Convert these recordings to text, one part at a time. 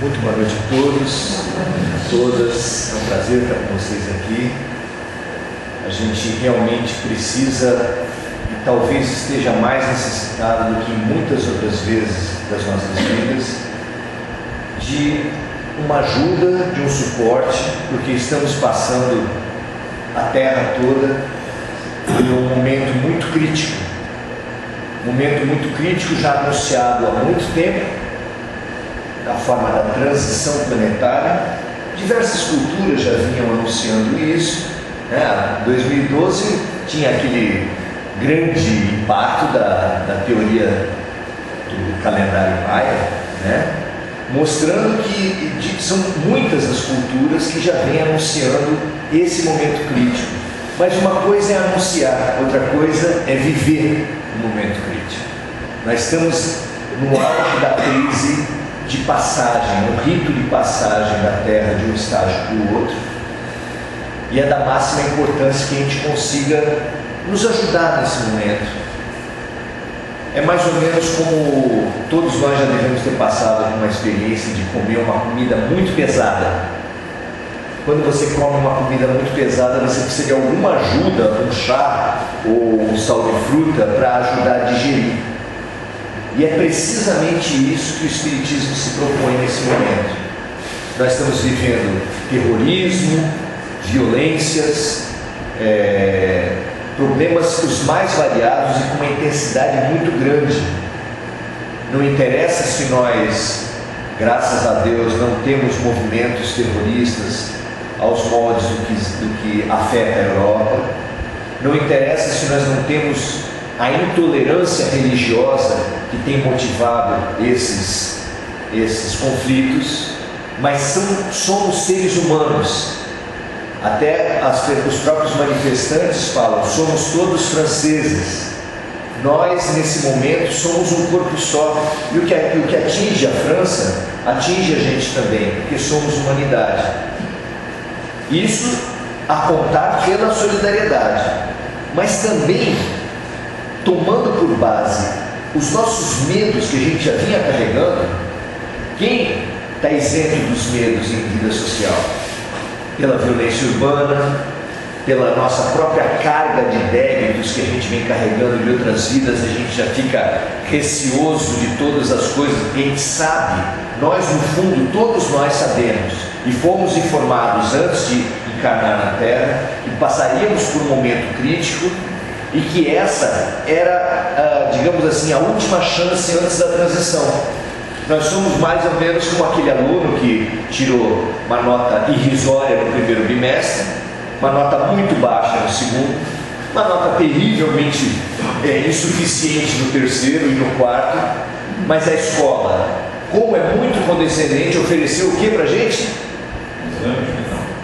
Muito boa noite a todos, todas. É um prazer estar com vocês aqui. A gente realmente precisa e talvez esteja mais necessitado do que muitas outras vezes das nossas vidas de uma ajuda, de um suporte, porque estamos passando a Terra toda por um momento muito crítico. Momento muito crítico já anunciado há muito tempo, da forma da transição planetária. Diversas culturas já vinham anunciando isso, né? 2012 tinha aquele grande impacto da teoria do calendário maia, né? Mostrando que são muitas as culturas que já vêm anunciando esse momento crítico. Mas uma coisa é anunciar, outra coisa é viver o momento crítico. Nós estamos no auge da crise de passagem, um rito de passagem da Terra de um estágio para o outro, e é da máxima importância que a gente consiga nos ajudar nesse momento. É mais ou menos como todos nós já devemos ter passado por uma experiência de comer uma comida muito pesada. Quando você come uma comida muito pesada, você precisa de alguma ajuda, um chá ou um sal de fruta para ajudar a digerir. E é precisamente isso que o Espiritismo se propõe nesse momento. Nós estamos vivendo terrorismo, violências, problemas os mais variados e com uma intensidade muito grande. Não interessa se nós, graças a Deus, não temos movimentos terroristas aos moldes do que afeta a Europa. Não interessa se nós não temos a intolerância religiosa que tem motivado esses conflitos, mas somos seres humanos. Até os próprios manifestantes falam, somos todos franceses. Nós, nesse momento, somos um corpo só. E o que atinge a França, atinge a gente também, porque somos humanidade. Isso a contar pela solidariedade, mas também tomando por base os nossos medos que a gente já vinha carregando. Quem está isento dos medos em vida social? Pela violência urbana, pela nossa própria carga de débitos que a gente vem carregando de outras vidas, a gente já fica receoso de todas as coisas que a gente sabe. Nós, no fundo, todos nós sabemos e fomos informados antes de encarnar na Terra que passaríamos por um momento crítico e que essa era, digamos assim, a última chance antes da transição. Nós somos mais ou menos como aquele aluno que tirou uma nota irrisória no primeiro bimestre, uma nota muito baixa no segundo, uma nota terrivelmente insuficiente no terceiro e no quarto, mas a escola, como é muito condescendente, ofereceu o que para a gente?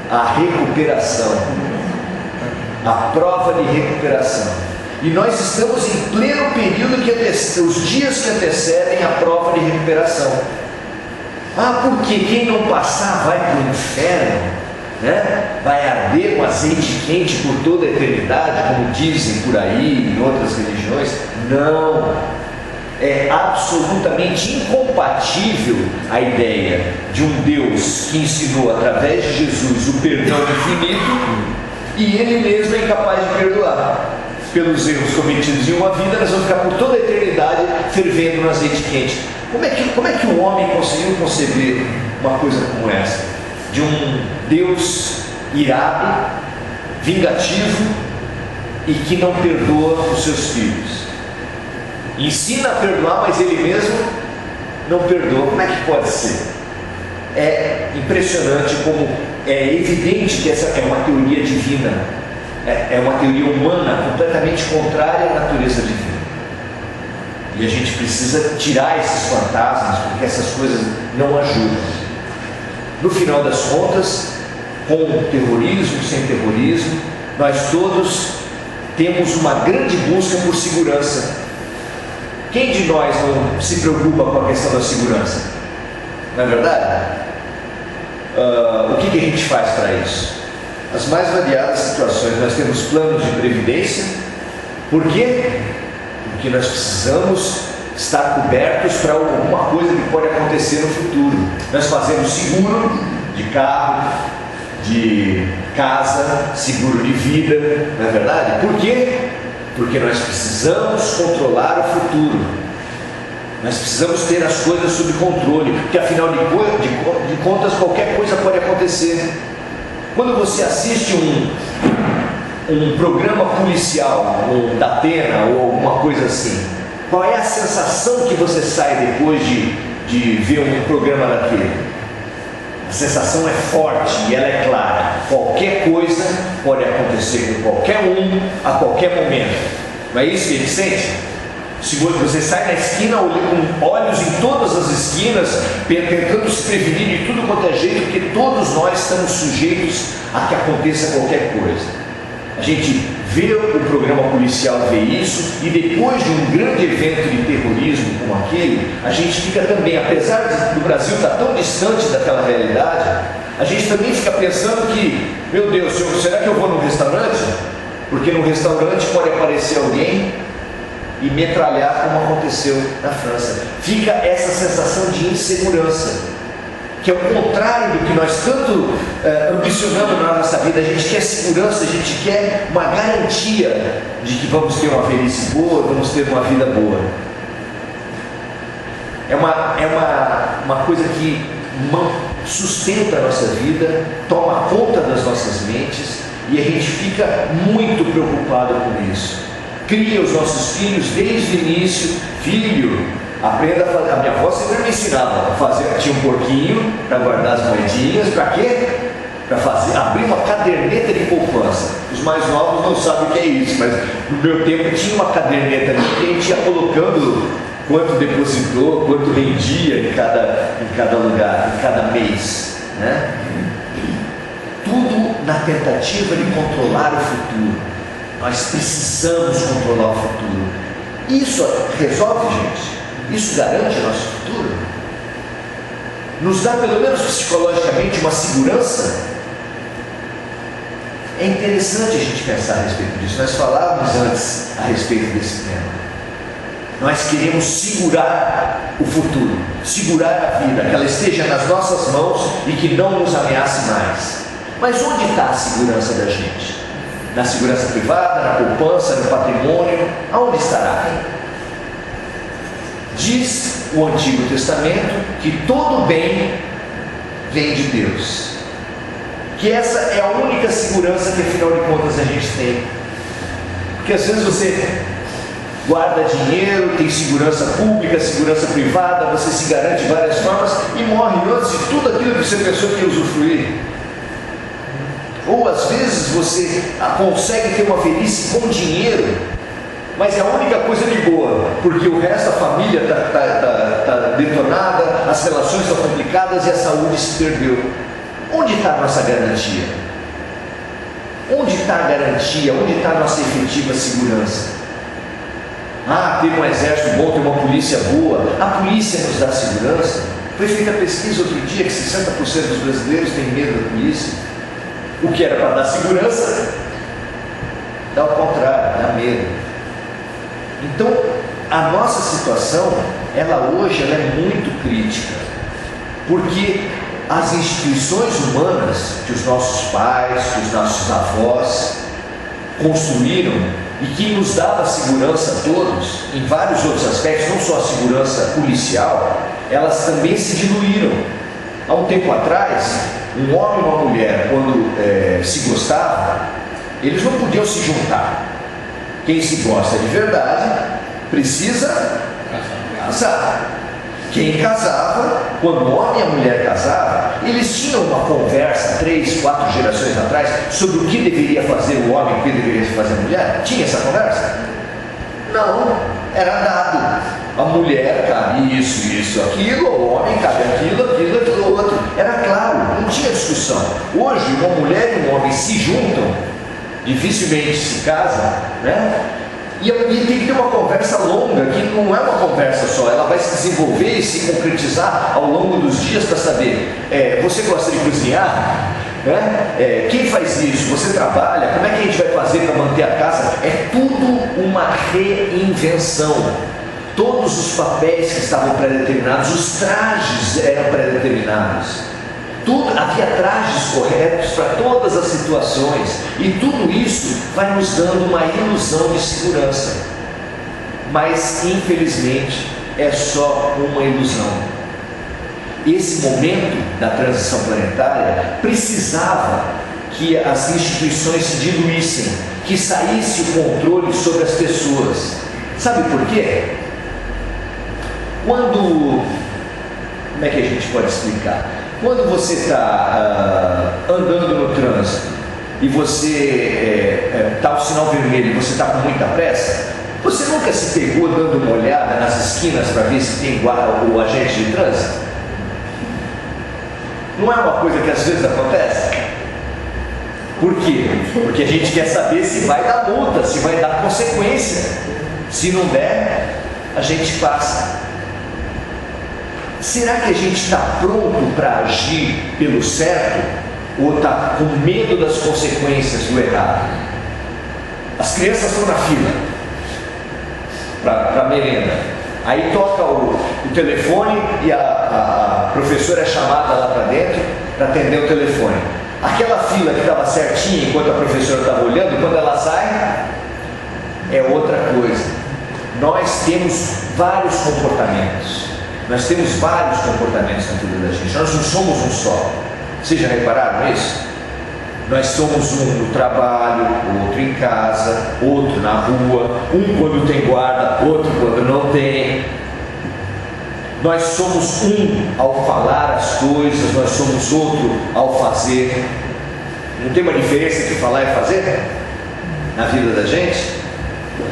A recuperação, a prova de recuperação. E nós estamos em pleno período os dias que antecedem a prova de recuperação. Porque quem não passar vai para o inferno, né? Vai arder com azeite quente por toda a eternidade, como dizem por aí em outras religiões. Não, é absolutamente incompatível a ideia de um Deus que ensinou através de Jesus o perdão infinito e Ele mesmo é incapaz de perdoar. Pelos erros cometidos em uma vida, nós vamos ficar por toda a eternidade fervendo no azeite quente. Como é que o homem conseguiu conceber uma coisa como essa? De um Deus irado, vingativo e que não perdoa os seus filhos. Ensina a perdoar, mas ele mesmo não perdoa. Como é que pode ser? É impressionante como é evidente que essa é uma teoria divina. É uma teoria humana completamente contrária à natureza divina. E a gente precisa tirar esses fantasmas, porque essas coisas não ajudam. No final das contas, com terrorismo, sem terrorismo, nós todos temos uma grande busca por segurança. Quem de nós não se preocupa com a questão da segurança? Não é verdade? O que a gente faz para isso? As mais variadas situações. Nós temos planos de previdência. Por quê? Porque nós precisamos estar cobertos para alguma coisa que pode acontecer no futuro. Nós fazemos seguro de carro, de casa, seguro de vida, não é verdade? Por quê? Porque nós precisamos controlar o futuro. Nós precisamos ter as coisas sob controle, porque afinal de contas qualquer coisa pode acontecer. Quando você assiste um programa policial, um Datena ou alguma coisa assim, qual é a sensação que você sai depois de ver um programa daquele? A sensação é forte e ela é clara. Qualquer coisa pode acontecer com qualquer um, a qualquer momento. Não é isso que ele sente? Se você sai na esquina com olhos em todas as esquinas, tentando se prevenir de tudo quanto é jeito, porque todos nós estamos sujeitos a que aconteça qualquer coisa. A gente vê o programa policial, vê isso, e depois de um grande evento de terrorismo como aquele, a gente fica também, apesar do Brasil estar tão distante daquela realidade, a gente também fica pensando que, meu Deus, será que eu vou num restaurante? Porque no restaurante pode aparecer alguém e metralhar como aconteceu na França. Fica essa sensação de insegurança, que é o contrário do que nós tanto ambicionamos na nossa vida. A gente quer segurança, a gente quer uma garantia de que vamos ter uma velhice boa, vamos ter uma vida boa. É uma coisa que sustenta a nossa vida, toma conta das nossas mentes, e a gente fica muito preocupado com isso. Cria os nossos filhos desde o início. Filho, aprenda a fazer. A minha avó sempre me ensinava a fazer. Tinha um porquinho para guardar as moedinhas. Para quê? Para abrir uma caderneta de poupança. Os mais novos não sabem o que é isso, mas no meu tempo tinha uma caderneta ali que a gente ia colocando quanto depositou, quanto rendia em cada lugar, em cada mês, né? Tudo na tentativa de controlar o futuro. Nós precisamos controlar o futuro. Isso resolve, gente? Isso garante o nosso futuro? Nos dá, pelo menos psicologicamente, uma segurança? É interessante a gente pensar a respeito disso. Nós falávamos antes a respeito desse tema. Nós queremos segurar o futuro, segurar a vida, que ela esteja nas nossas mãos e que não nos ameace mais. Mas onde está a segurança da gente? Na segurança privada, na poupança, no patrimônio? Aonde estará? Diz o Antigo Testamento que todo bem vem de Deus, que essa é a única segurança que afinal de contas a gente tem. Porque às vezes você guarda dinheiro, tem segurança pública, segurança privada, você se garante de várias formas e morre antes de tudo aquilo que você pensou que ia usufruir. Ou às vezes você consegue ter uma velhice com dinheiro, mas é a única coisa de boa, porque o resto, a família está detonada, as relações estão complicadas e a saúde se perdeu. Onde está a nossa garantia? Onde está a garantia? Onde está a nossa efetiva segurança? Ter um exército bom, ter uma polícia boa. A polícia nos dá segurança? Foi feita a pesquisa outro dia que 60% dos brasileiros têm medo da polícia. O que era para dar segurança, dá ao contrário, dá medo. Então, a nossa situação, hoje é muito crítica, porque as instituições humanas que os nossos pais, que os nossos avós construíram e que nos dava segurança a todos, em vários outros aspectos, não só a segurança policial, elas também se diluíram. Há um tempo atrás, um homem e uma mulher, quando se gostavam, eles não podiam se juntar. Quem se gosta de verdade precisa casar. Quem casava, quando o homem e a mulher casavam, eles tinham uma conversa 3, 4 gerações atrás sobre o que deveria fazer o homem e o que deveria fazer a mulher. Tinha essa conversa? Não, era dado. A mulher cabe isso, aquilo, o homem cabe aquilo, outro. Era claro, não tinha discussão. Hoje, uma mulher e um homem se juntam, dificilmente se casam, né? E tem que ter uma conversa longa, que não é uma conversa só, ela vai se desenvolver e se concretizar ao longo dos dias para saber, você gosta de cozinhar? Né? Quem faz isso? Você trabalha? Como é que a gente vai fazer para manter a casa? É tudo uma reinvenção. Todos os papéis que estavam pré-determinados, os trajes eram pré-determinados. Tudo, havia trajes corretos para todas as situações, e tudo isso vai nos dando uma ilusão de segurança, mas infelizmente é só uma ilusão. Esse momento da transição planetária precisava que as instituições se diluíssem, que saísse o controle sobre as pessoas. Sabe por quê? Como é que a gente pode explicar? Quando você está andando no trânsito e você está o sinal vermelho e você está com muita pressa, você nunca se pegou dando uma olhada nas esquinas para ver se tem o agente de trânsito? Não é uma coisa que às vezes acontece? Por quê? Porque a gente quer saber se vai dar multa, se vai dar consequência. Se não der, a gente passa. Será que a gente está pronto para agir pelo certo? Ou está com medo das consequências do errado? As crianças estão na fila para a merenda. Aí toca o telefone e a professora é chamada lá para dentro para atender o telefone. Aquela fila que estava certinha enquanto a professora estava olhando, quando ela sai, é outra coisa. Nós temos vários comportamentos. Nós temos vários comportamentos na vida da gente. Nós não somos um só. Vocês já repararam isso? Nós somos um no trabalho, outro em casa, outro na rua, um quando tem guarda, outro quando não tem. Nós somos um ao falar as coisas, nós somos outro ao fazer. Não tem uma diferença entre falar e fazer na vida da gente?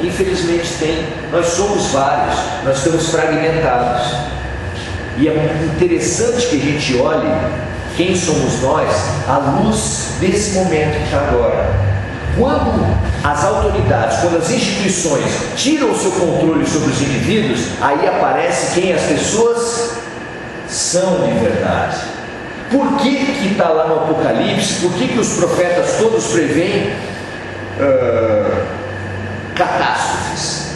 Infelizmente tem. Nós somos vários, nós estamos fragmentados. E é interessante que a gente olhe quem somos nós à luz desse momento que está agora. Quando as autoridades, quando as instituições tiram o seu controle sobre os indivíduos, aí aparece quem as pessoas são de verdade. Por que está lá no Apocalipse? Por que os profetas todos preveem catástrofes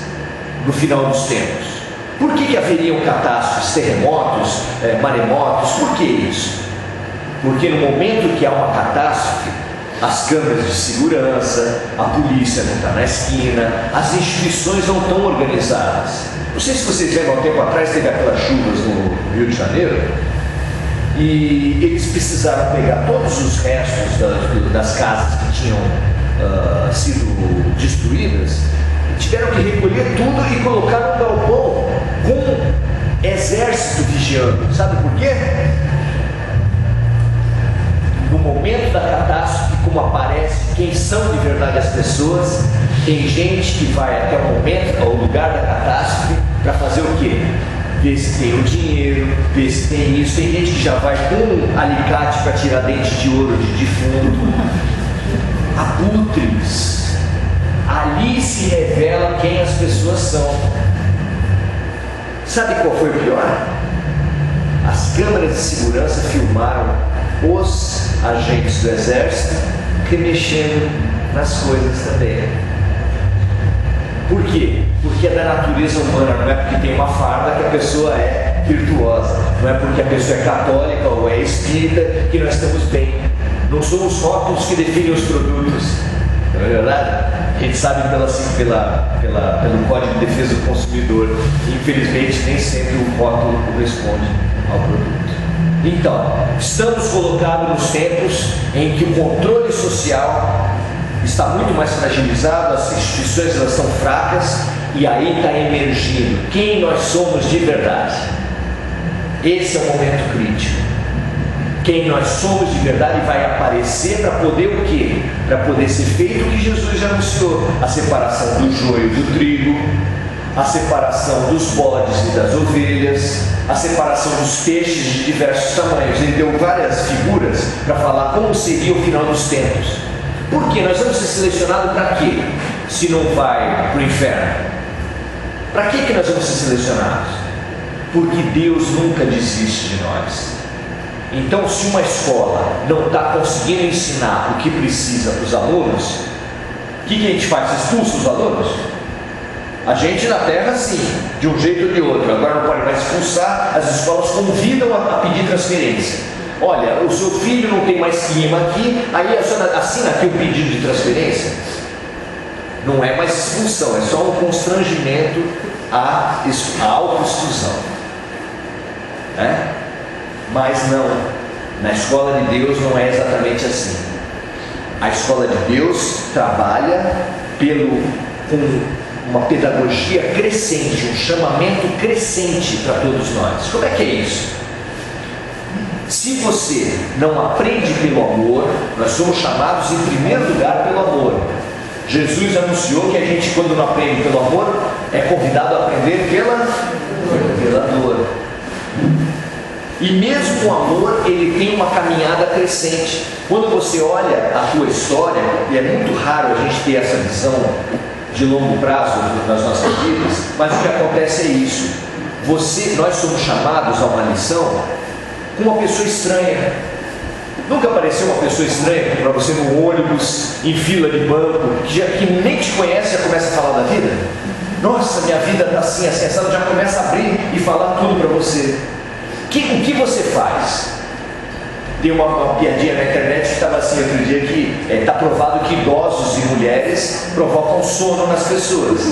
no final dos tempos? Por que haveriam catástrofes, terremotos, maremotos? Por que isso? Porque no momento que há uma catástrofe, as câmeras de segurança, a polícia não está na esquina, as instituições não estão organizadas. Não sei se vocês lembram, há um tempo atrás teve aquelas chuvas no Rio de Janeiro, e eles precisaram pegar todos os restos das casas que tinham sido destruídas, tiveram que recolher tudo e colocar no galpão com exército vigiando. Sabe por quê? No momento da catástrofe, como aparece quem são de verdade as pessoas, tem gente que vai até o momento, ao lugar da catástrofe, para fazer o quê? Ver se tem o dinheiro, ver se tem isso. Tem gente que já vai com um alicate para tirar dente de ouro de defunto. Abutres. Ali se revela quem as pessoas são. Sabe qual foi o pior? As câmeras de segurança filmaram os agentes do exército remexendo nas coisas também. Por quê? Porque é da natureza humana, não é porque tem uma farda que a pessoa é virtuosa, não é porque a pessoa é católica ou é espírita que nós estamos bem. Não são os rótulos que definem os produtos, não é verdade? A gente sabe pelo Código de Defesa do Consumidor. Infelizmente, nem sempre o rótulo corresponde ao produto. Então, estamos colocados nos tempos em que o controle social está muito mais fragilizado, as instituições elas estão fracas, e aí está emergindo quem nós somos de verdade. Esse é o momento crítico. Quem nós somos de verdade vai aparecer para poder o quê? Para poder ser feito o que Jesus já anunciou: a separação do joio do trigo, a separação dos bodes e das ovelhas, a separação dos peixes de diversos tamanhos. Ele deu várias figuras para falar como seria o final dos tempos. Por quê? Nós vamos ser selecionados para quê? Se não vai para o inferno. Para que nós vamos ser selecionados? Porque Deus nunca desiste de nós. Então, se uma escola não está conseguindo ensinar o que precisa para os alunos, o que a gente faz? Expulsa os alunos? A gente na terra sim, de um jeito ou de outro. Agora não pode mais expulsar, as escolas convidam a pedir transferência. Olha, o seu filho não tem mais clima aqui, aí a senhora assina aqui o pedido de transferência. Não é mais expulsão, é só um constrangimento à autoexclusão. Mas não, na escola de Deus não é exatamente assim. A escola de Deus trabalha com uma pedagogia crescente, um chamamento crescente para todos nós. Como é que é isso? Se você não aprende pelo amor, nós somos chamados em primeiro lugar pelo amor. Jesus anunciou que a gente, quando não aprende pelo amor, é convidado a aprender pela dor. E mesmo o amor, ele tem uma caminhada crescente. Quando você olha a tua história, e é muito raro a gente ter essa visão de longo prazo nas nossas vidas, mas o que acontece é isso. Nós somos chamados a uma lição com uma pessoa estranha. Nunca apareceu uma pessoa estranha para você no ônibus, em fila de banco, que nem te conhece e já começa a falar da vida? Nossa, minha vida está assim, assim, já começa a abrir e falar tudo para você. O que você faz? Tem uma piadinha na internet que estava assim outro dia, que está provado que idosos e mulheres provocam sono nas pessoas.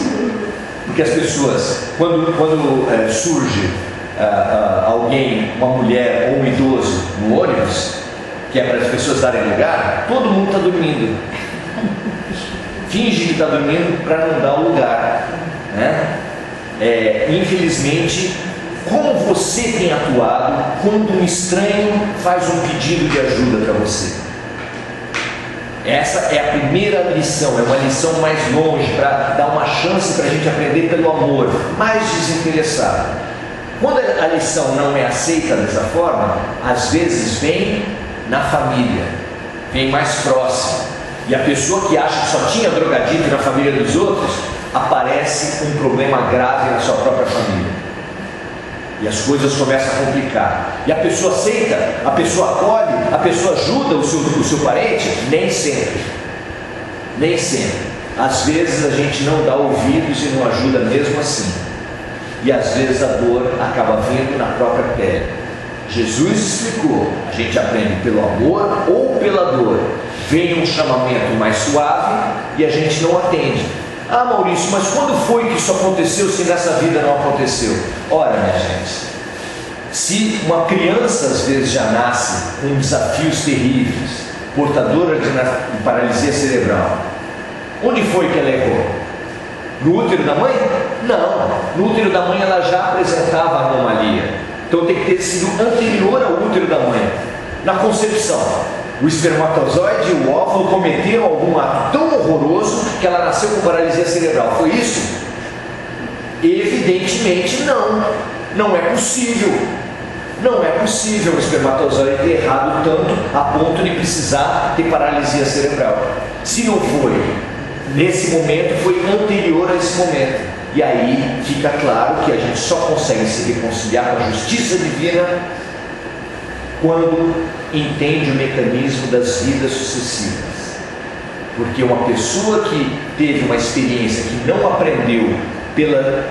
Porque as pessoas, quando surge alguém, uma mulher ou um idoso no ônibus, que é para as pessoas darem lugar, todo mundo está dormindo. Finge que está dormindo para não dar o lugar. Infelizmente, como você tem atuado quando um estranho faz um pedido de ajuda para você? Essa é a primeira lição, é uma lição mais longe, para dar uma chance para a gente aprender pelo amor, mais desinteressado. Quando a lição não é aceita dessa forma, às vezes vem na família, vem mais próximo, e a pessoa que acha que só tinha drogadito na família dos outros, aparece um problema grave na sua própria família. E as coisas começam a complicar. E a pessoa aceita, a pessoa acolhe, a pessoa ajuda o seu parente? Nem sempre. Nem sempre. Às vezes a gente não dá ouvidos e não ajuda mesmo assim. E às vezes a dor acaba vindo na própria pele. Jesus explicou, a gente aprende pelo amor ou pela dor. Vem um chamamento mais suave e a gente não atende. Ah, Maurício, mas quando foi que isso aconteceu se nessa vida não aconteceu? Ora, minha gente, se uma criança às vezes já nasce com desafios terríveis, portadora de paralisia cerebral, onde foi que ela errou? No útero da mãe? Não, no útero da mãe ela já apresentava anomalia, então tem que ter sido anterior ao útero da mãe, na concepção. O espermatozoide e o óvulo cometeram algum ato tão horroroso que ela nasceu com paralisia cerebral. Foi isso? Evidentemente não. Não é possível. Não é possível o espermatozoide ter errado tanto a ponto de precisar ter paralisia cerebral. Se não foi nesse momento, foi anterior a esse momento. E aí fica claro que a gente só consegue se reconciliar com a justiça divina quando entende o mecanismo das vidas sucessivas. Porque uma pessoa que teve uma experiência que não aprendeu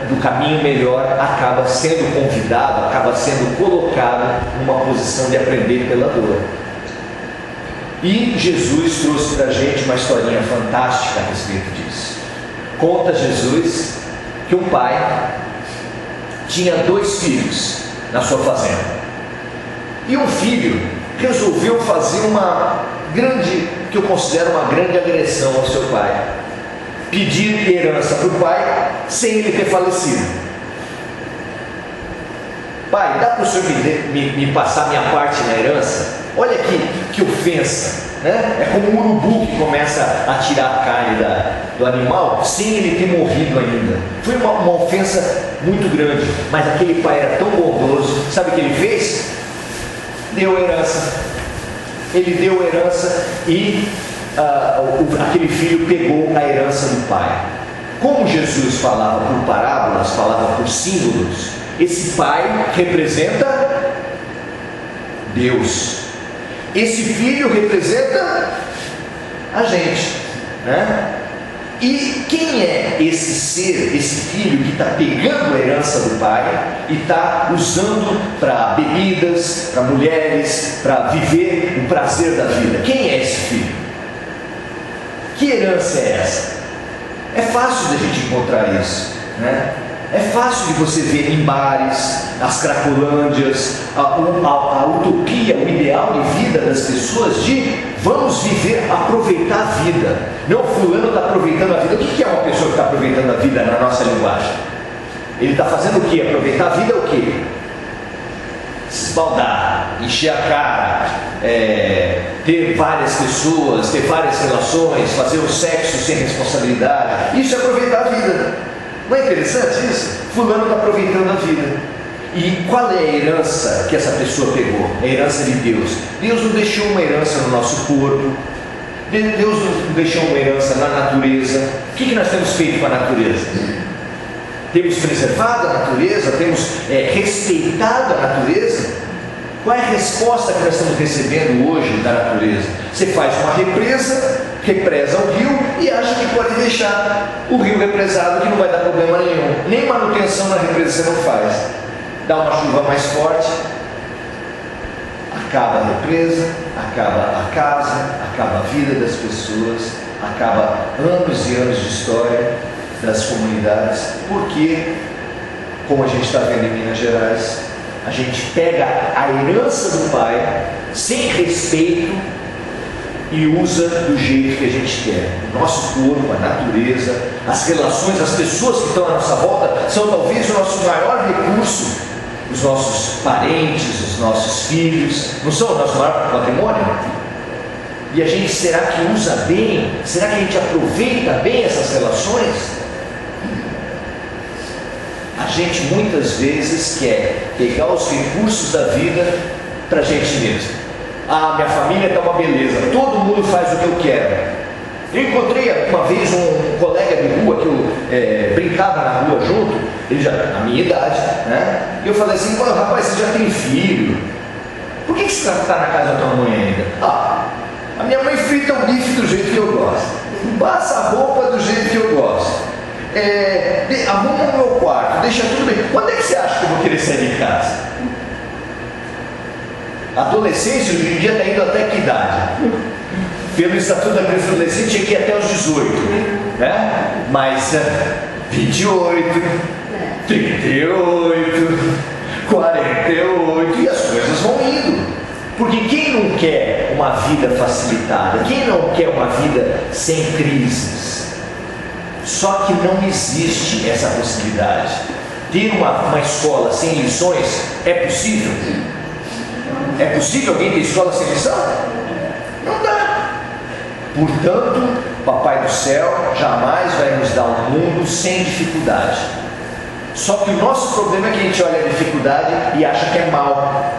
do caminho melhor, acaba sendo convidado, acaba sendo colocado numa posição de aprender pela dor. E Jesus trouxe para a gente uma historinha fantástica a respeito disso. Conta Jesus que um pai tinha 2 filhos na sua fazenda. E um filho resolveu fazer uma grande, que eu considero uma grande agressão ao seu pai. Pedir herança para o pai sem ele ter falecido. Pai, dá para o senhor me passar minha parte na herança? Olha que ofensa, né? É como um urubu que começa a tirar a carne do animal sem ele ter morrido ainda. Foi uma ofensa muito grande, mas aquele pai era tão bondoso. Sabe o que ele fez? Deu herança. Ele deu herança e aquele filho pegou a herança do pai. Como Jesus falava por parábolas, falava por símbolos, esse pai representa Deus. Esse filho representa a gente, né? E quem é esse ser, esse filho que está pegando a herança do pai e está usando para bebidas, para mulheres, para viver o prazer da vida? Quem é esse filho? Que herança é essa? É fácil da gente encontrar isso, né? É fácil de você ver em bares, as cracolândias, a utopia, o ideal de vida das pessoas de vamos viver, aproveitar a vida. Não, fulano está aproveitando a vida. O que é uma pessoa que está aproveitando a vida na nossa linguagem? Ele está fazendo o quê? Aproveitar a vida é o quê? Se esbaldar, encher a cara, ter várias pessoas, ter várias relações, fazer o sexo sem responsabilidade. Isso é aproveitar a vida. Não é interessante isso? Fulano está aproveitando a vida. E qual é a herança que essa pessoa pegou? É a herança de Deus. Deus não deixou uma herança no nosso corpo. Deus não deixou uma herança na natureza. O que nós temos feito com a natureza? Temos preservado a natureza? Temos respeitado a natureza? Qual é a resposta que nós estamos recebendo hoje da natureza? Você faz uma represa, represa o rio e acha que pode deixar o rio represado, que não vai dar problema nenhum. Nem manutenção na represa você não faz. Dá uma chuva mais forte, acaba a represa, acaba a casa, acaba a vida das pessoas, acaba anos e anos de história das comunidades. Porque, como a gente está vendo em Minas Gerais, a gente pega a herança do pai sem respeito e usa do jeito que a gente quer. O nosso corpo, a natureza, as relações, as pessoas que estão à nossa volta são talvez o nosso maior recurso. Os nossos parentes, os nossos filhos, não são o nosso maior patrimônio? E a gente, será que usa bem? Será que a gente aproveita bem essas relações? A gente muitas vezes quer pegar os recursos da vida para a gente mesmo. Ah, minha família está uma beleza, todo mundo faz o que eu quero. Eu encontrei uma vez um colega de rua que eu brincava na rua junto, ele já na minha idade, né? E eu falei assim: rapaz, você já tem filho, por que você está na casa da tua mãe ainda? Ah, a minha mãe frita o bife do jeito que eu gosto, passa a roupa do jeito que eu gosto, arruma o meu quarto, deixa tudo bem. Quando é que você acha que eu vou querer sair de casa? A adolescência hoje em dia está indo até que idade? Pelo Estatuto da Criança e Adolescente tinha que ir até os 18, né? Mas 28, 38, 48 e as coisas vão indo. Porque quem não quer uma vida facilitada? Quem não quer uma vida sem crises? Só que não existe essa possibilidade. Ter uma escola sem lições é possível? É possível alguém ter escola sem lição? Não dá. Portanto, Papai do Céu jamais vai nos dar um mundo sem dificuldade. Só que o nosso problema é que a gente olha a dificuldade e acha que é mal.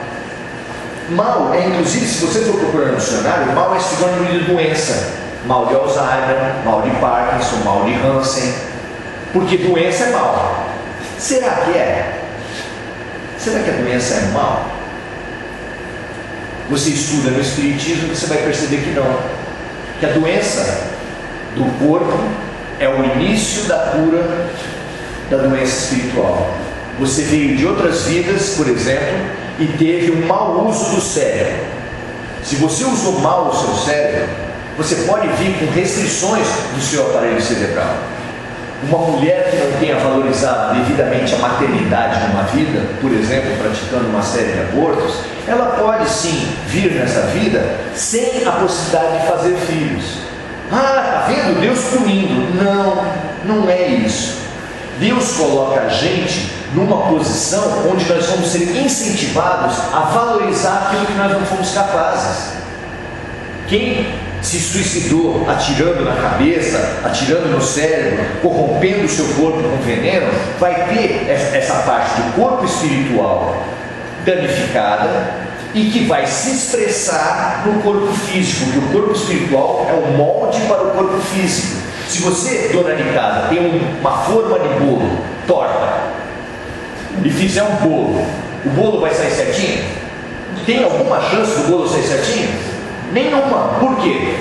Mal é, inclusive, se você for procurar no dicionário, mal é sinônimo de doença. Mal de Alzheimer, mal de Parkinson, mal de Hansen. Porque doença é mal. Será que é? Será que a doença é mal? Você estuda no Espiritismo e você vai perceber que não. Que a doença do corpo é o início da cura da doença espiritual. Você veio de outras vidas, por exemplo, e teve um mau uso do cérebro. Se você usou mal o seu cérebro, você pode vir com restrições do seu aparelho cerebral. Uma mulher que não tenha valorizado devidamente a maternidade numa vida, por exemplo, praticando uma série de abortos, ela pode sim vir nessa vida sem a possibilidade de fazer filhos. Ah, está vendo? Deus punindo. Não, não é isso. Deus coloca a gente numa posição onde nós vamos ser incentivados a valorizar aquilo que nós não fomos capazes. Quem se suicidou atirando na cabeça, atirando no cérebro, corrompendo o seu corpo com veneno, vai ter essa parte do corpo espiritual danificada e que vai se expressar no corpo físico, porque o corpo espiritual é um molde para o corpo físico. Se você, dona de casa, tem uma forma de bolo torta e fizer um bolo, o bolo vai sair certinho? Tem alguma chance do bolo sair certinho? Nenhuma. Por quê?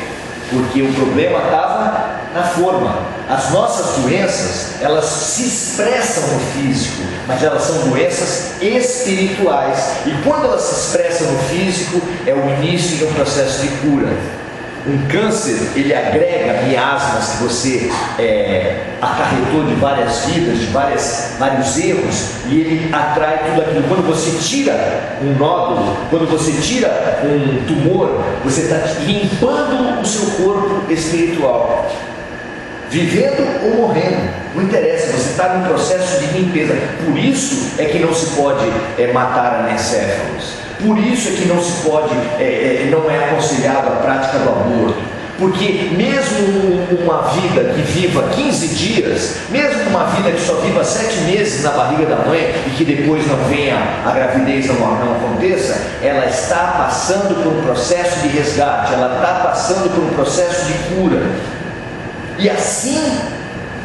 Porque o problema estava na forma. As nossas doenças, elas se expressam no físico, mas elas são doenças espirituais. E quando elas se expressam no físico, é o início de um processo de cura. Um câncer, ele agrega miasmas que você acarretou de várias vidas, de vários erros, e ele atrai tudo aquilo. Quando você tira um nódulo, quando você tira um tumor, você está limpando o seu corpo espiritual. Vivendo ou morrendo, não interessa, você está num processo de limpeza. Por isso é que não se pode matar anencéfalos. Por isso é que não se pode, não é aconselhado a prática do aborto. Porque mesmo uma vida que viva 15 dias, mesmo uma vida que só viva 7 meses na barriga da mãe e que depois não venha a gravidez, não aconteça, ela está passando por um processo de resgate, ela está passando por um processo de cura. E assim,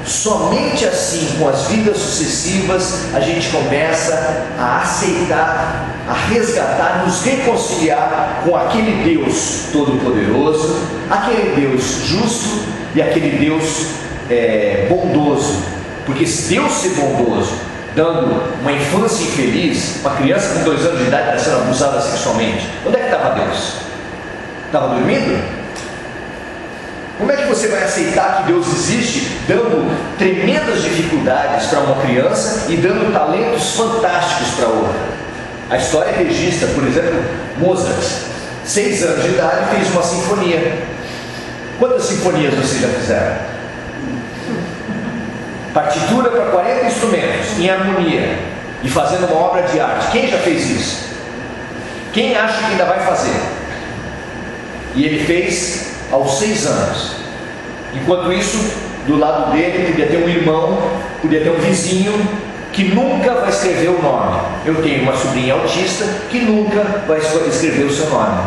somente assim, com as vidas sucessivas, a gente começa a aceitar, a resgatar, nos reconciliar com aquele Deus todo-poderoso, aquele Deus justo e aquele Deus bondoso. Porque se Deus ser bondoso, dando uma infância infeliz, uma criança com 2 anos de idade está sendo abusada sexualmente, onde é que estava Deus? Estava dormindo? Como é que você vai aceitar que Deus existe dando tremendas dificuldades para uma criança e dando talentos fantásticos para outra? A história registra, por exemplo, Mozart, 6 anos de idade, fez uma sinfonia. Quantas sinfonias vocês já fizeram? Partitura para 40 instrumentos, em harmonia, e fazendo uma obra de arte. Quem já fez isso? Quem acha que ainda vai fazer? E ele fez aos 6 anos. Enquanto isso, do lado dele podia ter um irmão, podia ter um vizinho que nunca vai escrever o nome. Eu tenho uma sobrinha autista que nunca vai escrever o seu nome.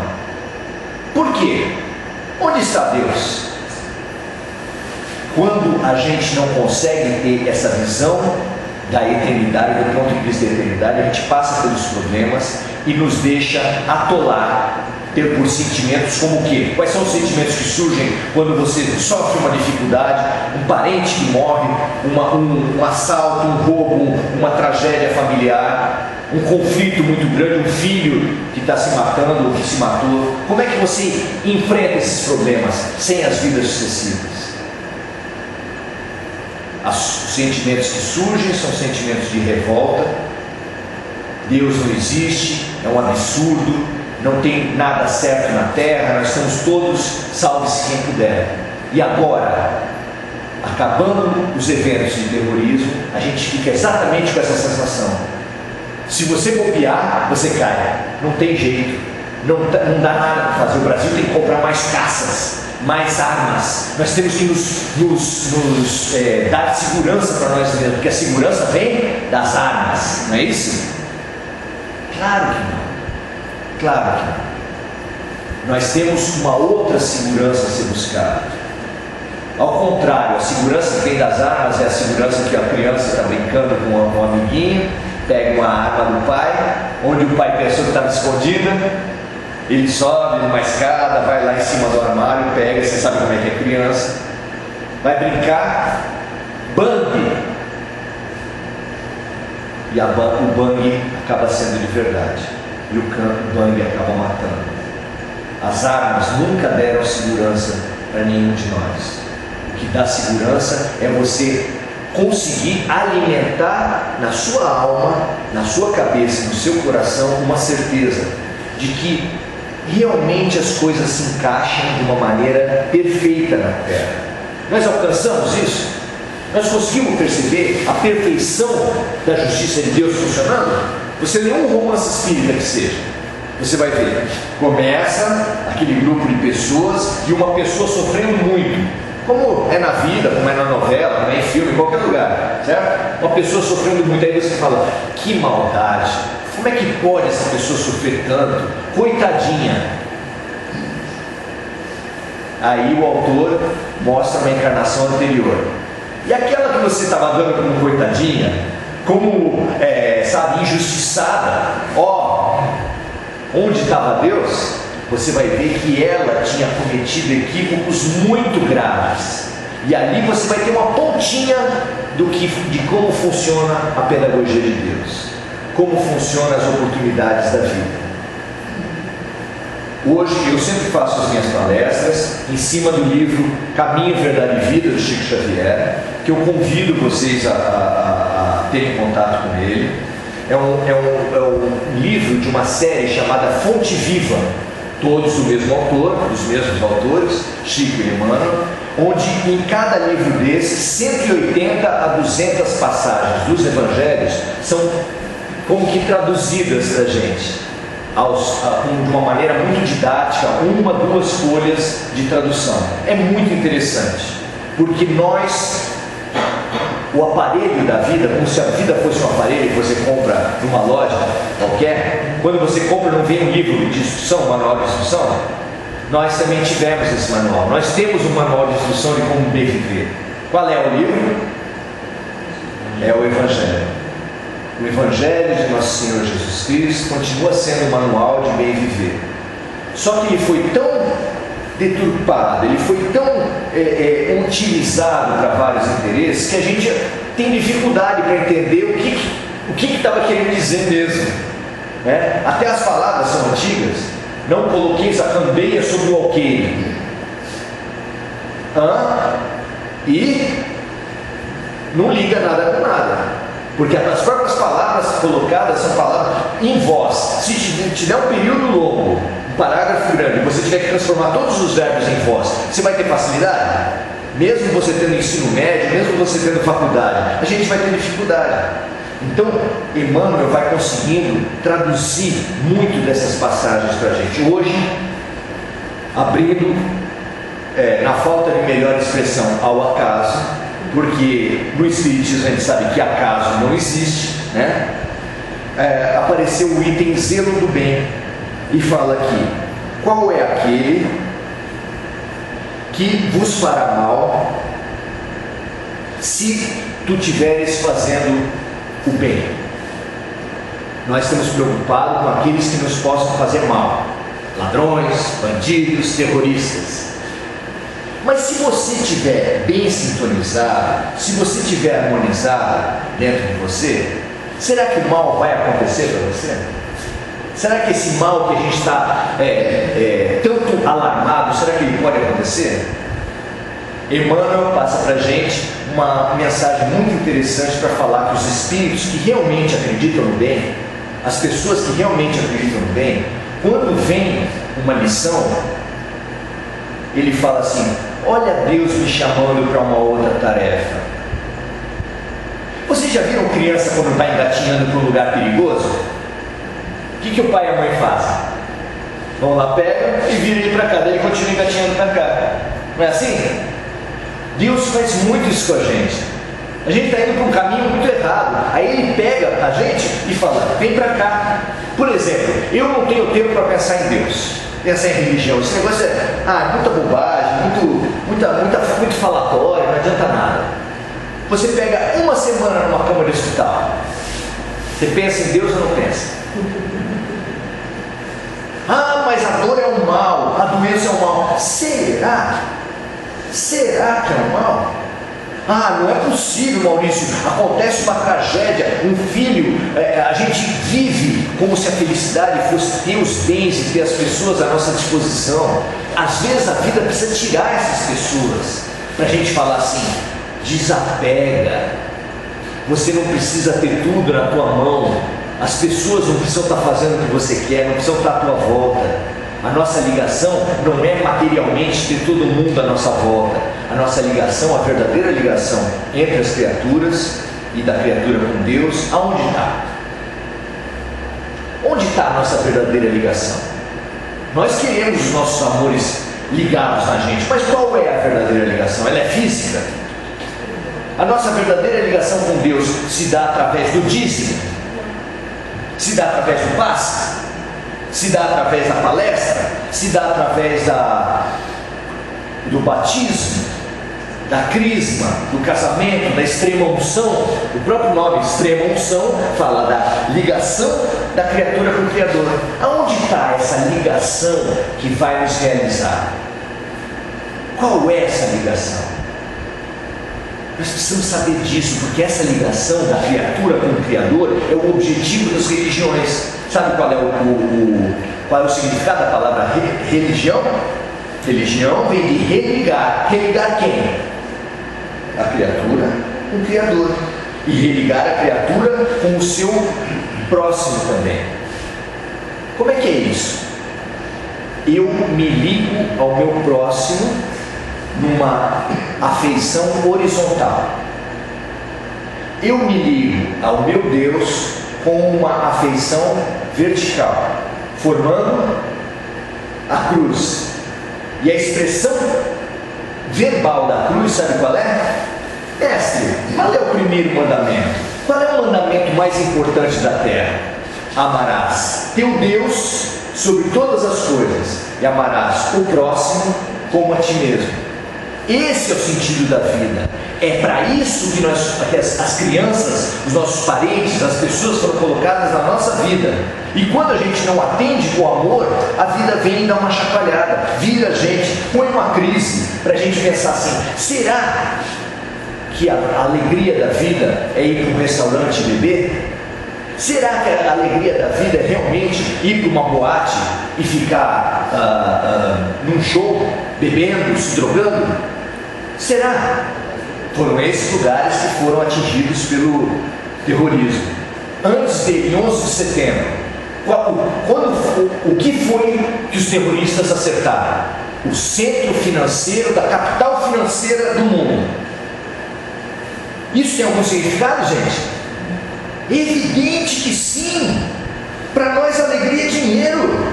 Por quê? Onde está Deus? Quando a gente não consegue ter essa visão da eternidade, do ponto de vista da eternidade, a gente passa pelos problemas e nos deixa atolar, ter por sentimentos como o quê? Quais são os sentimentos que surgem quando você sofre uma dificuldade, um parente que morre, um assalto, um roubo, uma tragédia familiar, um conflito muito grande, um filho que está se matando ou que se matou? Como é que você enfrenta esses problemas sem as vidas sucessivas? Os sentimentos que surgem são sentimentos de revolta. Deus não existe, é um absurdo, não tem nada certo na terra, nós estamos todos, salve-se quem puder. E agora, acabando os eventos de terrorismo, a gente fica exatamente com essa sensação. Se você bobear, você cai, não tem jeito, não dá nada para fazer. O Brasil tem que comprar mais caças, mais armas, nós temos que nos dar segurança para nós mesmos, porque a segurança vem das armas, não é isso? Claro que não. Claro que não. Nós temos uma outra segurança a ser buscada. Ao contrário, a segurança que vem das armas é a segurança que a criança está brincando com um amiguinho, pega uma arma do pai, onde o pai pensou que estava escondida, ele sobe numa escada, vai lá em cima do armário, pega, você sabe como é que é criança, vai brincar, bang! E o bang acaba sendo de verdade. E o bang acaba matando. As armas nunca deram segurança para nenhum de nós. O que dá segurança é você conseguir alimentar na sua alma, na sua cabeça, no seu coração, uma certeza de que realmente as coisas se encaixam de uma maneira perfeita na terra. Nós alcançamos isso? Nós conseguimos perceber a perfeição da justiça de Deus funcionando? Você lê um romance espírita que seja, você vai ver, começa aquele grupo de pessoas e uma pessoa sofrendo muito, como é na vida, como é na novela, como é em filme, em qualquer lugar, certo? Uma pessoa sofrendo muito, aí você fala, que maldade, como é que pode essa pessoa sofrer tanto? Coitadinha. Aí o autor mostra uma encarnação anterior. E aquela que você estava dando como coitadinha, como, sabe, injustiçada, onde estava Deus? Você vai ver que ela tinha cometido equívocos muito graves. E ali você vai ter uma pontinha de como funciona a pedagogia de Deus, como funcionam as oportunidades da vida. Hoje eu sempre faço as minhas palestras em cima do livro Caminho, Verdade e Vida, do Chico Xavier, que eu convido vocês a terem contato com ele. É um livro de uma série chamada Fonte Viva, todos do mesmo autor, dos mesmos autores, Chico e Emmanuel, onde em cada livro desses, 180 a 200 passagens dos evangelhos são como que traduzidas para a gente, de uma maneira muito didática, 1, 2 folhas de tradução. É muito interessante, porque o aparelho da vida, como se a vida fosse um aparelho que você compra numa loja qualquer, quando você compra não vem um livro de instrução, um manual de instrução. Nós também tivemos esse manual, nós temos um manual de instrução de como bem viver. Qual é o livro? É o Evangelho. O Evangelho de Nosso Senhor Jesus Cristo continua sendo o manual de bem viver. Só que ele foi tão deturpado, ele foi tão utilizado para vários interesses, que a gente tem dificuldade para entender o que estava querendo dizer mesmo, né? Até as palavras são antigas. Não coloqueis a candeia sobre o alqueire, e não liga nada com nada, porque as próprias palavras colocadas são palavras em vós. Se te der um período longo, um parágrafo grande, e você tiver que transformar todos os verbos em vós, você vai ter facilidade? Mesmo você tendo ensino médio, mesmo você tendo faculdade, a gente vai ter dificuldade. Então, Emmanuel vai conseguindo traduzir muito dessas passagens para a gente. Hoje, abrindo, na falta de melhor expressão, ao acaso, porque no Espiritismo a gente sabe que acaso não existe, né? Apareceu o item zelo do bem, e fala aqui: qual é aquele que vos fará mal se tu tiveres fazendo o bem? Nós estamos preocupados com aqueles que nos possam fazer mal, ladrões, bandidos, terroristas. Mas se você estiver bem sintonizado, se você estiver harmonizado dentro de você, será que o mal vai acontecer para você? Será que esse mal que a gente está tanto alarmado, será que ele pode acontecer? Emmanuel passa para a gente uma mensagem muito interessante para falar que os espíritos que realmente acreditam no bem, as pessoas que realmente acreditam no bem, quando vem uma lição, ele fala assim: olha Deus me chamando para uma outra tarefa. Vocês já viram criança quando está engatinhando para um lugar perigoso? O que o pai e a mãe fazem? Vão lá, pega e vira ele para cá, daí ele continua engatinhando para cá. Não é assim? Deus faz muito isso com a gente. A gente está indo para um caminho muito errado. Aí ele pega a gente e fala: vem para cá. Por exemplo, eu não tenho tempo para pensar em Deus, pensar em religião. Esse negócio é muita bobagem, muito falatório, não adianta nada. Você pega uma semana numa cama de hospital, você pensa em Deus ou não pensa? Mas a dor é um mal, a doença é um mal. Será? Será que é um mal? Não é possível, Maurício. Acontece uma tragédia, um filho, a gente vive como se a felicidade fosse ter os bens e ter as pessoas à nossa disposição. Às vezes a vida precisa tirar essas pessoas para a gente falar assim: desapega. Você não precisa ter tudo na tua mão. As pessoas não precisam estar fazendo o que você quer, não precisam estar à tua volta. A nossa ligação não é materialmente ter todo mundo à nossa volta. A nossa ligação, a verdadeira ligação entre as criaturas e da criatura com Deus, aonde está? Onde está a nossa verdadeira ligação? Nós queremos os nossos amores ligados na gente, mas qual é a verdadeira ligação? Ela é física? A nossa verdadeira ligação com Deus se dá através do dízimo? Se dá através do passe? Se dá através da palestra? Se dá através do batismo, da crisma, do casamento, da extrema unção? O próprio nome extrema unção fala da ligação da criatura com o Criador. Aonde está essa ligação que vai nos realizar? Qual é essa ligação? Nós precisamos saber disso, porque essa ligação da criatura com o Criador é o objetivo das religiões. Sabe qual é o significado da palavra religião? Religião vem de religar. Religar quem? A criatura com o Criador. E religar a criatura com o seu próximo também. Como é que é isso? Eu me ligo ao meu próximo numa afeição horizontal. Eu me ligo ao meu Deus com uma afeição vertical, formando a cruz. E a expressão verbal da cruz, sabe qual é? Mestre, qual é o primeiro mandamento? Qual é o mandamento mais importante da terra? Amarás teu Deus sobre todas as coisas e amarás o próximo como a ti mesmo. Esse é o sentido da vida. É para isso que as crianças, os nossos parentes, as pessoas foram colocadas na nossa vida. E quando a gente não atende com amor, a vida vem e dá uma chacoalhada, vira a gente, põe uma crise para a gente pensar assim: será que a alegria da vida é ir para um restaurante e beber? Será que a alegria da vida é realmente ir para uma boate e ficar num show, bebendo, se drogando? Será? Foram esses lugares que foram atingidos pelo terrorismo. Antes de 11 de setembro, o que foi que os terroristas acertaram? O centro financeiro, da capital financeira do mundo. Isso tem algum significado, gente? Evidente que sim. Para nós alegria é dinheiro.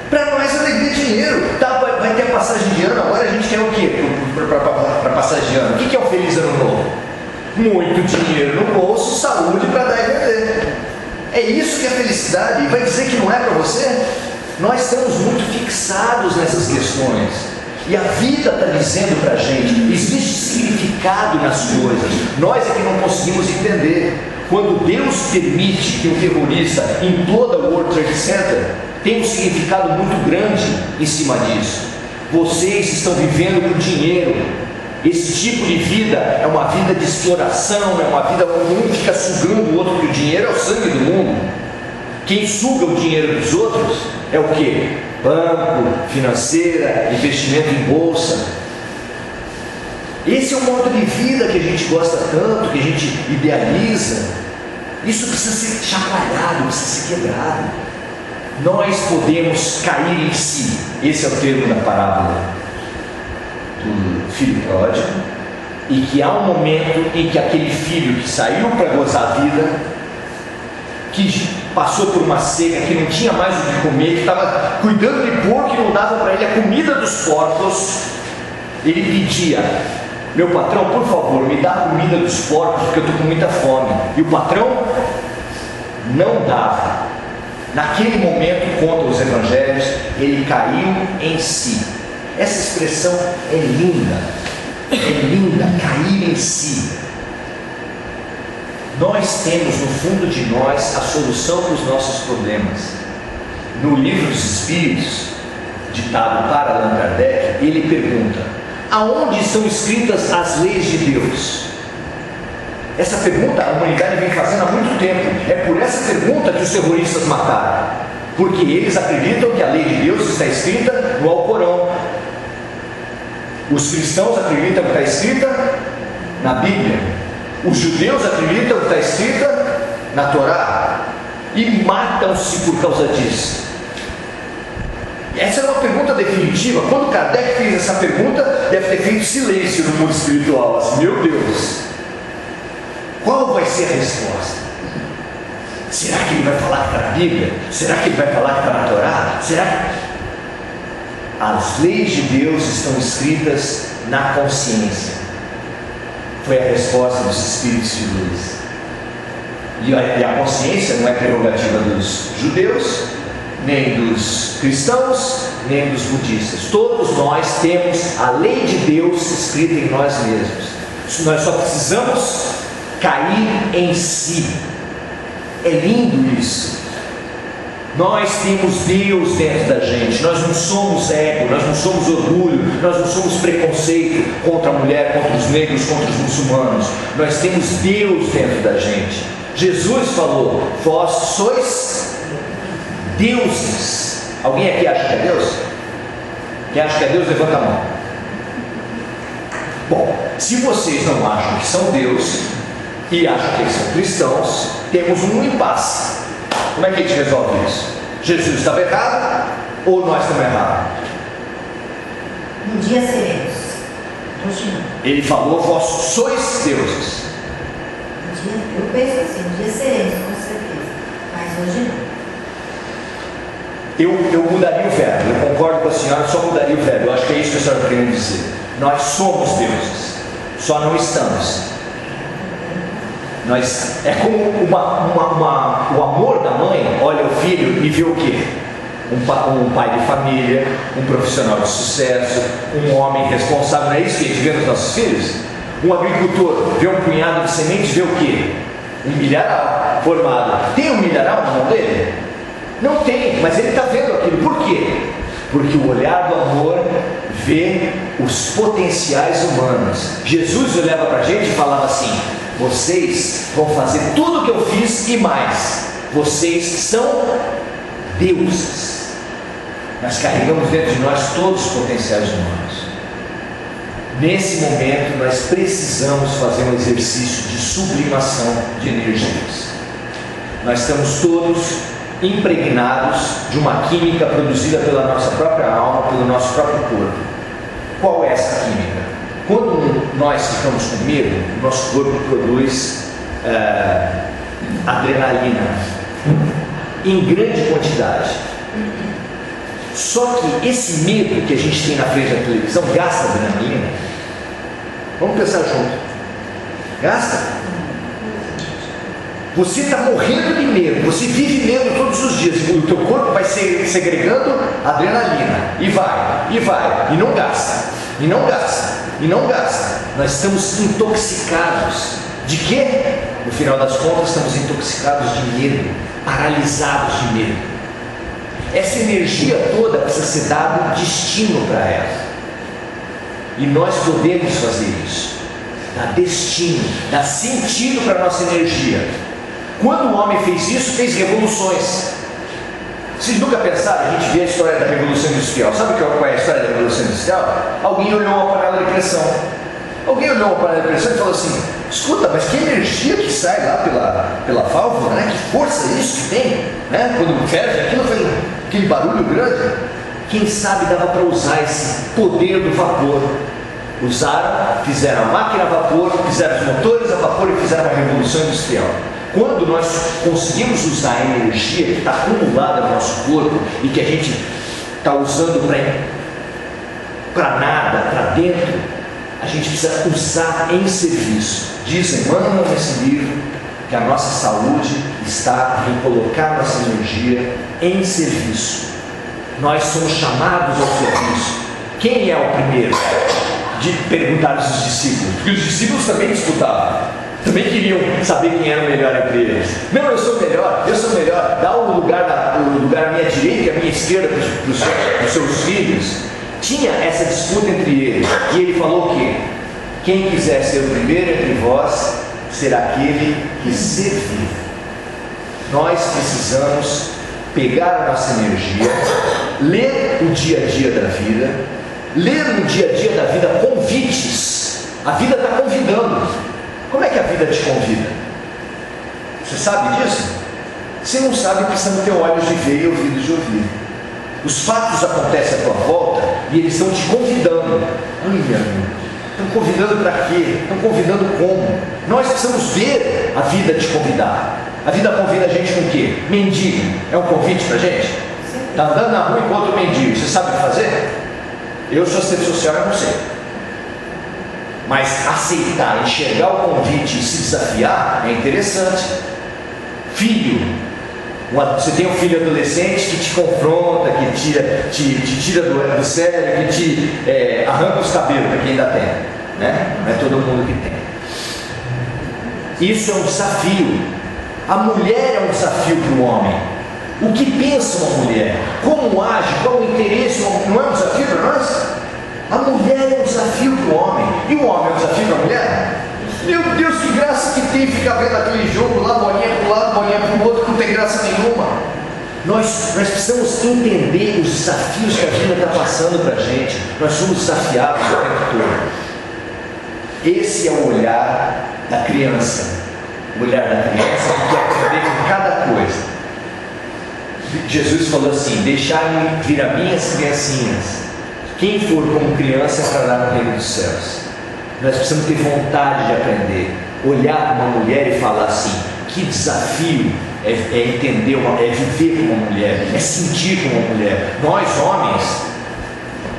Para nós alegria é dinheiro. Tá, vai ter a passagem de ano, agora a gente quer o quê para passagem de ano? O que é um feliz ano novo? Muito dinheiro no bolso, saúde para dar e vender. É isso que é felicidade. E vai dizer que não é para você? Nós estamos muito fixados nessas questões. E a vida está dizendo para a gente: existe significado nas coisas. Nós é que não conseguimos entender. Quando Deus permite que um terrorista imploda o World Trade Center, tem um significado muito grande em cima disso. Vocês estão vivendo por dinheiro. Esse tipo de vida é uma vida de exploração, é uma vida onde um fica sugando o outro, porque o dinheiro é o sangue do mundo. Quem suga o dinheiro dos outros é o quê? Banco, financeira, investimento em bolsa. Esse é o modo de vida que a gente gosta tanto, que a gente idealiza. Isso precisa ser chacoalhado, precisa ser quebrado. Nós podemos cair em si. Esse é o termo da parábola do filho pródigo. E que há um momento em que aquele filho que saiu para gozar a vida, que passou por uma seca, que não tinha mais o que comer, que estava cuidando de porco e não dava para ele a comida dos porcos, ele pedia: meu patrão, por favor, me dá a comida dos porcos, porque eu estou com muita fome. E o patrão não dava. Naquele momento, contam os evangelhos, ele caiu em si. Essa expressão é linda, cair em si. Nós temos no fundo de nós a solução para os nossos problemas. No livro dos Espíritos, ditado para Allan Kardec, ele pergunta: aonde estão escritas as leis de Deus? Essa pergunta a humanidade vem fazendo há muito tempo. É por essa pergunta que os terroristas mataram, porque eles acreditam que a lei de Deus está escrita no Alcorão. Os cristãos acreditam que está escrita na Bíblia. Os judeus acreditam que está escrita na Torá. E matam-se por causa disso. Essa é uma pergunta definitiva. Quando Kardec fez essa pergunta, deve ter feito silêncio no mundo espiritual. Assim, meu Deus, qual vai ser a resposta? Será que ele vai falar que está na Bíblia? Será que ele vai falar que está na Torá? Será que... As leis de Deus estão escritas na consciência. Foi a resposta dos Espíritos de luz. E a consciência não é prerrogativa dos judeus, nem dos cristãos, nem dos budistas. Todos nós temos a lei de Deus escrita em nós mesmos. Nós só precisamos cair em si. É lindo isso. Nós temos Deus dentro da gente. Nós não somos ego, nós não somos orgulho, nós não somos preconceito contra a mulher, contra os negros, contra os muçulmanos. Nós temos Deus dentro da gente. Jesus falou: vós sois deuses. Alguém aqui acha que é Deus? Quem acha que é Deus, levanta a mão. Bom, se vocês não acham que são Deus e acham que eles são cristãos, temos um impasse. Como é que a gente resolve isso? Jesus estava errado ou nós estamos errados? Um dia seremos. Hoje não. Ele falou: vós sois deuses. Eu penso assim, um dia seremos, com certeza. Mas hoje não. Eu mudaria o verbo. Eu concordo com a senhora, só mudaria o verbo. Eu acho que é isso que a senhora está querendo dizer. Nós somos deuses, só não estamos. É como o amor da mãe olha o filho e vê o quê? Um pai de família, um profissional de sucesso, um homem responsável. Não é isso que a gente vê nos nossos filhos? Um agricultor vê um punhado de sementes, vê o quê? Um milharal formado. Tem um milharal na mão dele? Não tem, mas ele está vendo aquilo. Por quê? Porque o olhar do amor vê os potenciais humanos. Jesus olhava para a gente e falava assim: vocês vão fazer tudo o que eu fiz e mais. Vocês são deuses. Nós carregamos dentro de nós todos os potenciais humanos. Nesse momento nós precisamos fazer um exercício de sublimação de energias. Nós estamos todos impregnados de uma química produzida pela nossa própria alma, pelo nosso próprio corpo. Qual é essa química? Quando nós ficamos com medo, o nosso corpo produz adrenalina em grande quantidade. Só que esse medo que a gente tem na frente da televisão gasta adrenalina. Vamos pensar junto. Gasta? Você está morrendo de medo, você vive medo todos os dias, o teu corpo vai segregando adrenalina, e vai, e não gasta, e não gasta, e não gasta. Nós estamos intoxicados. De quê? No final das contas, estamos intoxicados de medo, paralisados de medo. Essa energia toda precisa ser dado destino para ela. E nós podemos fazer isso. Dar destino, dar sentido para a nossa energia. Quando o homem fez isso, fez revoluções. Vocês nunca pensaram? A gente vê a história da Revolução Industrial. Sabe qual é a história da Revolução Industrial? Alguém olhou uma panela de pressão. Alguém olhou uma panela de pressão e falou assim: escuta, mas que energia que sai lá pela válvula, né? Que força isso que tem, né? Quando ferve, aquilo faz aquele barulho grande. Quem sabe dava para usar esse poder do vapor. Usaram, fizeram a máquina a vapor, fizeram os motores a vapor e fizeram a Revolução Industrial. Quando nós conseguimos usar a energia que está acumulada no nosso corpo e que a gente está usando para nada, para dentro, a gente precisa usar em serviço. Diz Emmanuel nesse livro que a nossa saúde está em colocar nossa energia em serviço. Nós somos chamados ao serviço. Quem é o primeiro de perguntar aos discípulos? Porque os discípulos também disputavam, também queriam saber quem era o melhor entre eles. Não, eu sou melhor, dá o lugar à minha direita e à minha esquerda para os seus filhos. Tinha essa disputa entre eles. E ele falou que quem quiser ser o primeiro entre vós será aquele que servir. Nós precisamos pegar a nossa energia, ler o dia a dia da vida, ler no dia a dia da vida convites. A vida está convidando. Como é que a vida te convida? Você sabe disso? Se não sabe, precisamos ter olhos de ver e ouvidos de ouvir. Os fatos acontecem à tua volta e eles estão te convidando. Ai, meu amigo, estão convidando para quê? Estão convidando como? Nós precisamos ver a vida te convidar. A vida convida a gente com o quê? Mendigo. É um convite para a gente? Está andando na rua e encontra um mendigo. Você sabe o que fazer? Eu sou assistente social, eu não sei. Mas aceitar, enxergar o convite e se desafiar é interessante. Filho, você tem um filho adolescente que te confronta, que te tira do sério, que te arranca os cabelos, para quem ainda tem, né? Não é todo mundo que tem. Isso é um desafio. A mulher é um desafio para o homem. O que pensa uma mulher? Como age? Qual o interesse? Não é um desafio para nós? A mulher é um desafio para o homem. E o homem é um desafio para a mulher? Meu Deus, que graça que tem ficar vendo aquele jogo lá, bolinha para um lado, bolinha para o outro, que não tem graça nenhuma. Nós precisamos entender os desafios que a vida está passando para a gente. Nós somos desafiados o tempo todo. Esse é o olhar da criança. O olhar da criança que quer aprender com cada coisa. Jesus falou assim: deixai-me vir a minhas criancinhas. Quem for como criança entrará no reino dos céus. Nós precisamos ter vontade de aprender. Olhar para uma mulher e falar assim: que desafio é entender, é viver como uma mulher, é sentir como uma mulher. Nós homens,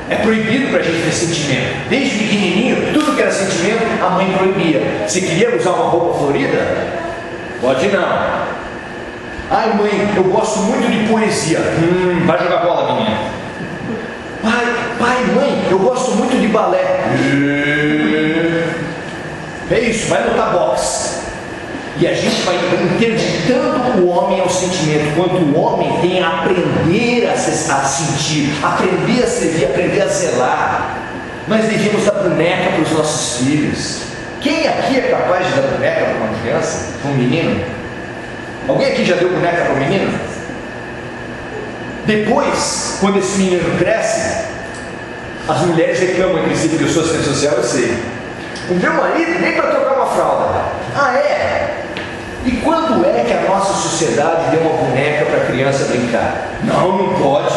é proibido para a gente ter sentimento. Desde pequenininho, tudo que era sentimento, a mãe proibia. Você queria usar uma roupa florida? Pode não. Ai mãe, eu gosto muito de poesia. Vai jogar bola, menina. Pai, mãe, eu gosto muito de balé. É isso, vai lutar boxe. E a gente vai interditando o homem ao sentimento, quanto o homem tem a aprender a sentir, aprender a servir, aprender a zelar. Nós devemos dar boneca para os nossos filhos. Quem aqui é capaz de dar boneca para uma criança, para um menino? Alguém aqui já deu boneca para um menino? Depois, quando esse menino cresce, as mulheres reclamam entre si, porque eu sou assistente social, eu sei. O meu marido nem para trocar uma fralda. Ah, é? E quando é que a nossa sociedade deu uma boneca para a criança brincar? Não pode.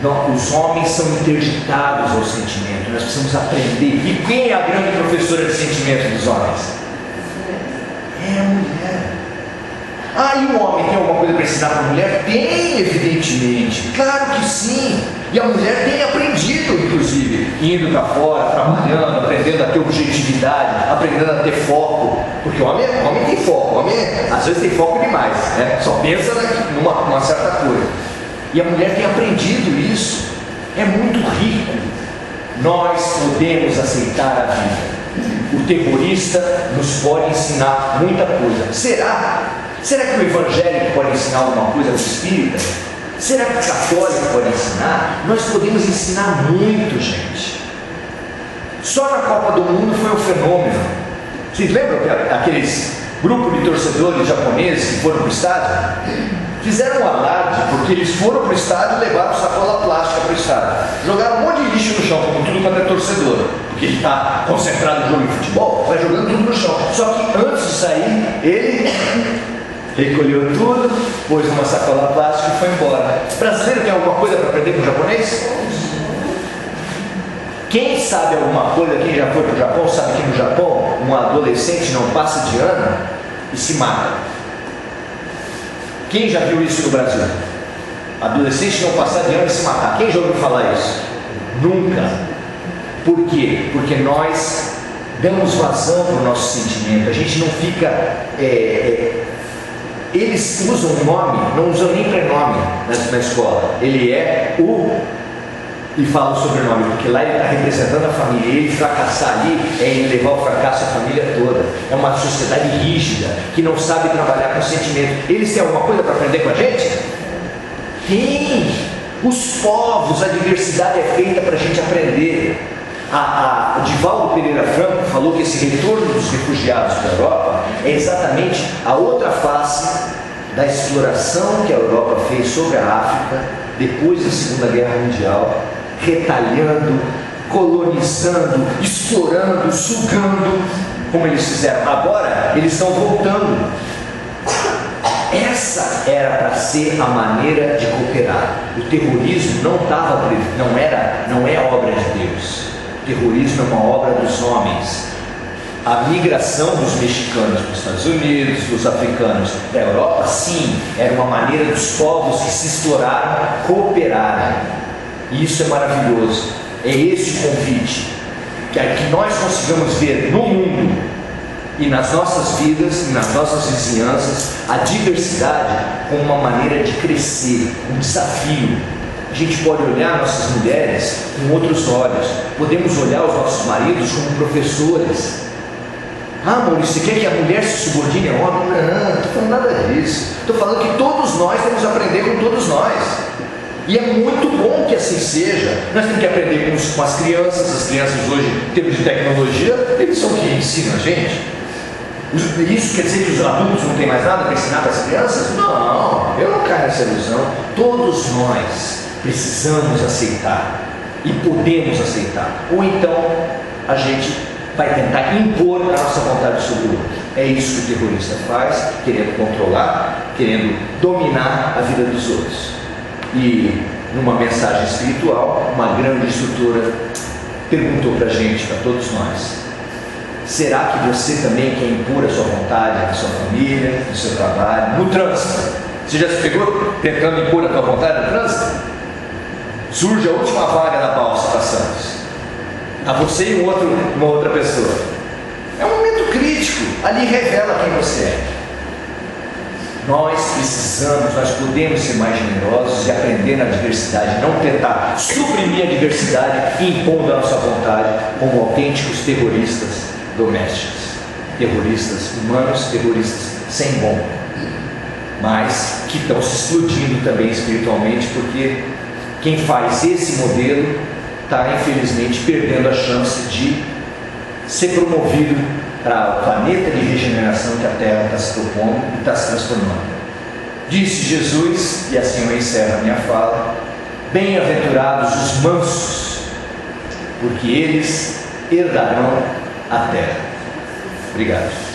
Não, os homens são interditados ao sentimento. Nós precisamos aprender. E quem é a grande professora de sentimento dos homens? É a mulher. E o homem tem alguma coisa para ensinar para a mulher? Tem, evidentemente. Claro que sim. E a mulher tem aprendido, inclusive, indo para fora, trabalhando, aprendendo a ter objetividade, aprendendo a ter foco. Porque o homem tem foco. O homem, às vezes, tem foco demais, né? Só pensa numa certa coisa. E a mulher tem aprendido isso. É muito rico. Nós podemos aceitar a vida. O terrorista nos pode ensinar muita coisa. Será que o evangélico pode ensinar alguma coisa ao espírita? Será que o católico pode ensinar? Nós podemos ensinar muito, gente. Só na Copa do Mundo foi um fenômeno. Vocês lembram que aqueles grupos de torcedores japoneses que foram para o estádio? Fizeram um alarde porque eles foram para o estádio e levaram sacola plástica para o estádio. Jogaram um monte de lixo no chão, como tudo quanto é torcedor. Porque ele está concentrado no jogo de futebol, vai jogando tudo no chão. Só que antes de sair, ele recolheu tudo, pôs numa sacola plástica e foi embora. O brasileiro tem alguma coisa para aprender com o japonês? Quem sabe alguma coisa, quem já foi para o Japão, sabe que no Japão um adolescente não passa de ano e se mata. Quem já viu isso no Brasil? Adolescente não passar de ano e se matar. Quem já ouviu falar isso? Nunca. Por quê? Porque nós damos vazão para o nosso sentimento. A gente não fica... Eles usam um nome, não usam nem prenome na escola. Ele é o... E fala o sobrenome, porque lá ele está representando a família. Ele fracassar ali é ele levar o fracasso à família toda. É uma sociedade rígida, que não sabe trabalhar com sentimento. Eles têm alguma coisa para aprender com a gente? Tem! Os povos, a diversidade é feita para a gente aprender. A Divaldo Pereira Franco falou que esse retorno dos refugiados da Europa é exatamente a outra face da exploração que a Europa fez sobre a África depois da Segunda Guerra Mundial, retalhando, colonizando, explorando, sugando, como eles fizeram. Agora eles estão voltando. Essa era para ser a maneira de cooperar. O terrorismo não é obra de Deus. O terrorismo é uma obra dos homens. A migração dos mexicanos para os Estados Unidos, dos africanos da Europa, sim, era uma maneira dos povos que se exploraram cooperarem. E isso é maravilhoso. É esse o convite. Que nós consigamos ver no mundo e nas nossas vidas e nas nossas vizinhanças a diversidade como uma maneira de crescer, um desafio. A gente pode olhar nossas mulheres com outros olhos. Podemos olhar os nossos maridos como professores. Ah, Maurício, você quer que a mulher se subordine ao homem? Não, não estou falando nada disso. Estou falando que todos nós temos que aprender com todos nós. E é muito bom que assim seja. Nós temos que aprender com as crianças. As crianças hoje, em termos de tecnologia, eles são que ensinam a gente. Isso quer dizer que os adultos não têm mais nada para ensinar para as crianças? Não, eu não caio nessa ilusão. Todos nós precisamos aceitar e podemos aceitar. Ou então a gente vai tentar impor a nossa vontade sobre o outro. É isso que o terrorista faz, querendo controlar, querendo dominar a vida dos outros. E numa mensagem espiritual, uma grande instrutora perguntou para a gente, para todos nós: será que você também quer impor a sua vontade na sua família, no seu trabalho, no trânsito? Você já se pegou tentando impor a tua vontade no trânsito? Surge a última vaga da balsa para Santos, a você e uma outra pessoa. É um momento crítico, ali revela quem você é. Nós precisamos, nós podemos ser mais generosos e aprender na diversidade, não tentar suprimir a diversidade impondo a nossa vontade como autênticos terroristas domésticos, terroristas humanos, terroristas sem bomba, mas que estão se explodindo também espiritualmente, porque quem faz esse modelo está infelizmente perdendo a chance de ser promovido para o planeta de regeneração que a Terra está se propondo e está se transformando. Disse Jesus, e assim eu encerro a minha fala: bem-aventurados os mansos, porque eles herdarão a terra. Obrigado.